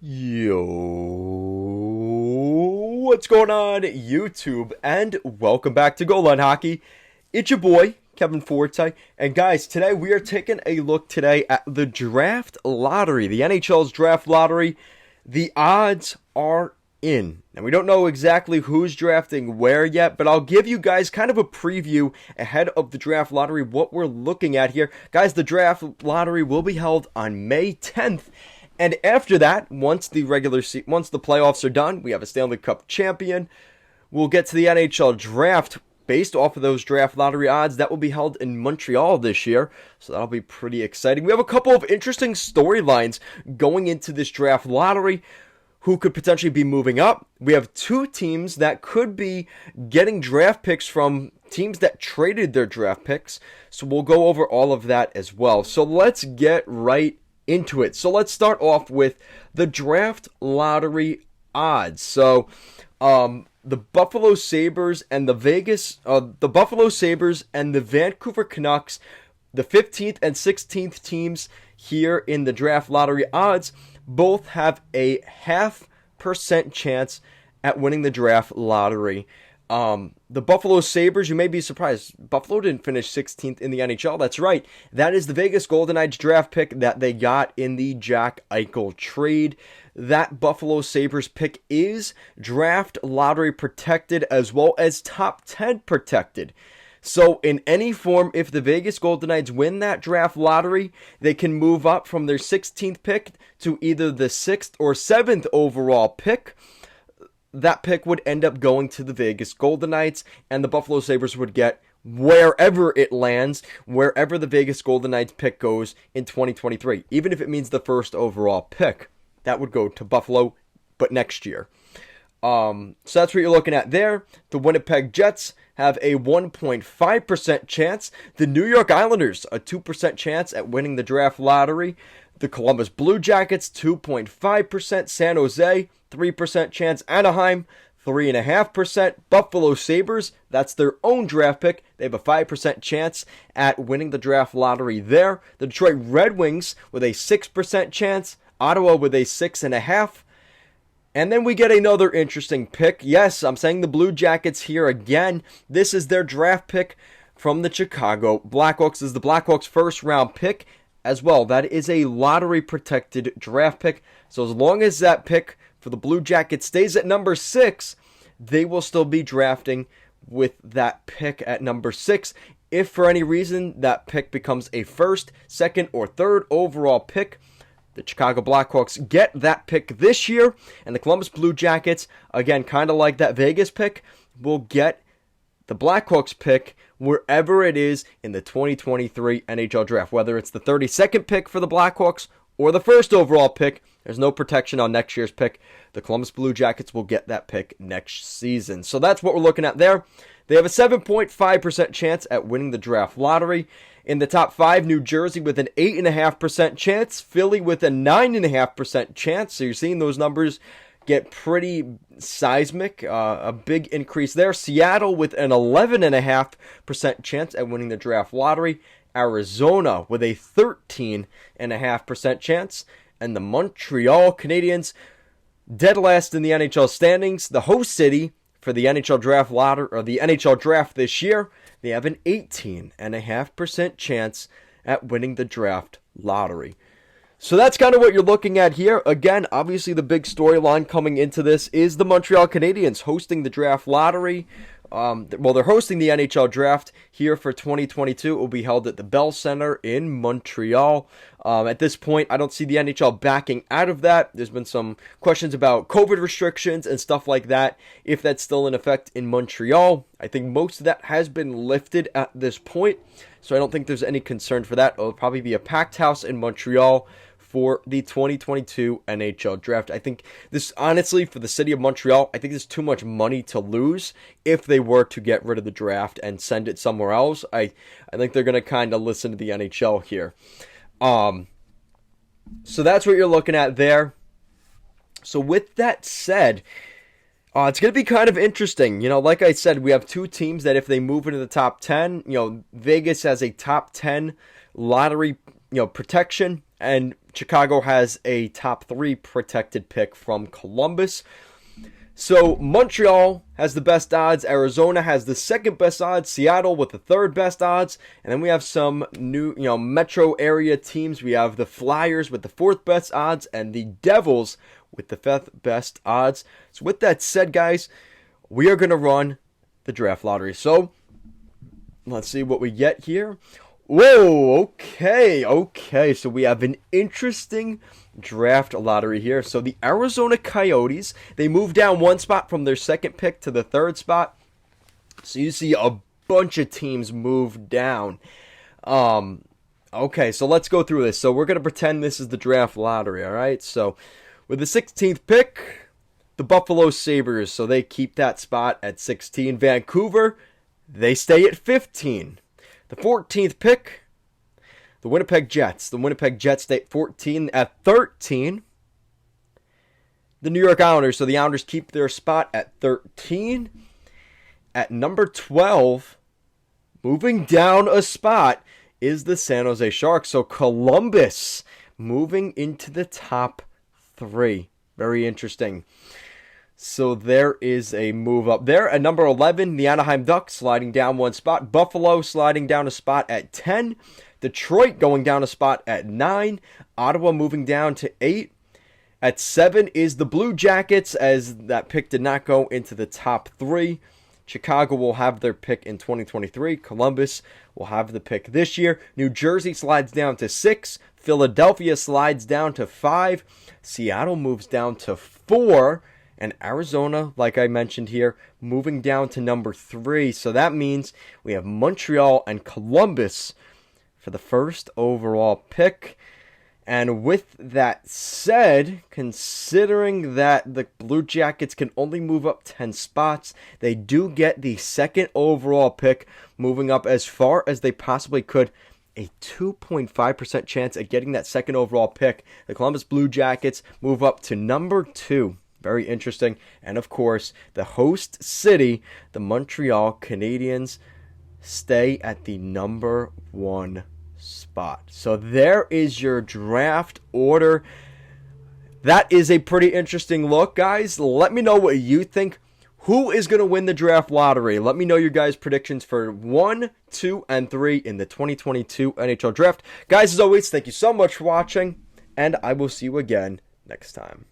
Yo, what's going on, YouTube? And welcome back to Goal Line Hockey. It's your boy, Kevin Forte. And guys, today we are taking a look today at the draft lottery, the NHL's draft lottery. The odds are in. And we don't know exactly who's drafting where yet, but I'll give you guys kind of a preview ahead of the draft lottery, what we're looking at here. Guys, the draft lottery will be held on May 10th. And after that, once the playoffs are done, we have a Stanley Cup champion. We'll get to the NHL draft based off of those draft lottery odds. That will be held in Montreal this year, so that'll be pretty exciting. We have a couple of interesting storylines going into this draft lottery. Who could potentially be moving up? We have two teams that could be getting draft picks from teams that traded their draft picks. So we'll go over all of that as well. So let's get right into it. So let's start off with the draft lottery odds. So the Buffalo Sabres and the Vancouver Canucks, the 15th and 16th teams here in the draft lottery odds, both have a 0.5% chance at winning the draft lottery. The Buffalo Sabres, you may be surprised, Buffalo didn't finish 16th in the NHL. That's right. That is the Vegas Golden Knights draft pick that they got in the Jack Eichel trade. That Buffalo Sabres pick is draft lottery protected as well as top 10 protected. So in any form, if the Vegas Golden Knights win that draft lottery, they can move up from their 16th pick to either the 6th or 7th overall pick. That pick would end up going to the Vegas Golden Knights, and the Buffalo Sabres would get wherever it lands, wherever the Vegas Golden Knights pick goes in 2023. Even if it means the first overall pick, that would go to Buffalo, but next year. So that's what you're looking at there. The Winnipeg Jets have a 1.5% chance. The New York Islanders, a 2% chance at winning the draft lottery. The Columbus Blue Jackets, 2.5%. San Jose, 3% chance. Anaheim, 3.5%. Buffalo Sabres, that's their own draft pick. They have a 5% chance at winning the draft lottery there. The Detroit Red Wings with a 6% chance. Ottawa with a 6.5%. And then we get another interesting pick. Yes, I'm saying the Blue Jackets here again. This is their draft pick from the Chicago Blackhawks. This is the Blackhawks' first round pick as well. That is a lottery protected draft pick. So as long as that pick for the Blue Jackets stays at number 6, they will still be drafting with that pick at number 6. If for any reason that pick becomes a first, second, or third overall pick, the Chicago Blackhawks get that pick this year, and the Columbus Blue Jackets, again, kind of like that Vegas pick, will get the Blackhawks pick wherever it is in the 2023 NHL Draft. Whether it's the 32nd pick for the Blackhawks or the first overall pick, there's no protection on next year's pick. The Columbus Blue Jackets will get that pick next season. So that's what we're looking at there. They have a 7.5% chance at winning the draft lottery. In the top 5, New Jersey with an 8.5% chance. Philly with a 9.5% chance. So you're seeing those numbers get pretty seismic. A big increase there. Seattle with an 11.5% chance at winning the draft lottery. Arizona with a 13.5% chance. And the Montreal Canadiens, dead last in the NHL standings. The host city for the NHL draft lottery, or the NHL draft this year, they have an 18.5% chance at winning the draft lottery. So that's kind of what you're looking at here. Again, obviously the big storyline coming into this is the Montreal Canadiens hosting the draft lottery. They're hosting the NHL draft here for 2022. It will be held at the Bell Center in Montreal. At this point, I don't see the NHL backing out of that. There's been some questions about COVID restrictions and stuff like that, if that's still in effect in Montreal. I think most of that has been lifted at this point, so I don't think there's any concern for that. It'll probably be a packed house in Montreal for the 2022 NHL draft. I think this, honestly, for the city of Montreal, I think there's too much money to lose if they were to get rid of the draft and send it somewhere else. I think they're going to kind of listen to the NHL here. So that's what you're looking at there. So with that said, it's going to be kind of interesting. Like I said, we have two teams that if they move into the top 10, Vegas has a top 10 lottery, protection, and Chicago has a top 3 protected pick from Columbus. So Montreal has the best odds, Arizona has the second best odds, Seattle with the third best odds, and then we have some new, metro area teams. We have the Flyers with the fourth best odds and the Devils with the fifth best odds. So with that said, guys, we are going to run the draft lottery. So let's see what we get here. Whoa, okay. So we have an interesting draft lottery here. So the Arizona Coyotes, they moved down one spot from their second pick to the third spot. So you see a bunch of teams move down. Okay, so let's go through this. So we're going to pretend this is the draft lottery, all right? So with the 16th pick, the Buffalo Sabres, so they keep that spot at 16. Vancouver, they stay at 15. The 14th pick, the Winnipeg Jets. The Winnipeg Jets stay at 14. At 13, the New York Islanders. So the Islanders keep their spot at 13. At number 12, moving down a spot, is the San Jose Sharks. So Columbus moving into the top 3. Very interesting. So there is a move up there. At number 11, the Anaheim Ducks sliding down one spot. Buffalo sliding down a spot at 10. Detroit going down a spot at 9. Ottawa moving down to 8. At 7 is the Blue Jackets, as that pick did not go into the top 3. Chicago will have their pick in 2023. Columbus will have the pick this year. New Jersey slides down to 6. Philadelphia slides down to 5. Seattle moves down to 4. And Arizona, like I mentioned here, moving down to number 3. So that means we have Montreal and Columbus for the first overall pick. And with that said, considering that the Blue Jackets can only move up 10 spots, they do get the second overall pick, moving up as far as they possibly could. A 2.5% chance at getting that second overall pick. The Columbus Blue Jackets move up to number 2. Very interesting. And of course, the host city, the Montreal Canadiens, stay at the number 1 spot. So there is your draft order. That is a pretty interesting look, guys. Let me know what you think. Who is going to win the draft lottery? Let me know your guys' predictions for 1, 2, and 3 in the 2022 NHL Draft. Guys, as always, thank you so much for watching, and I will see you again next time.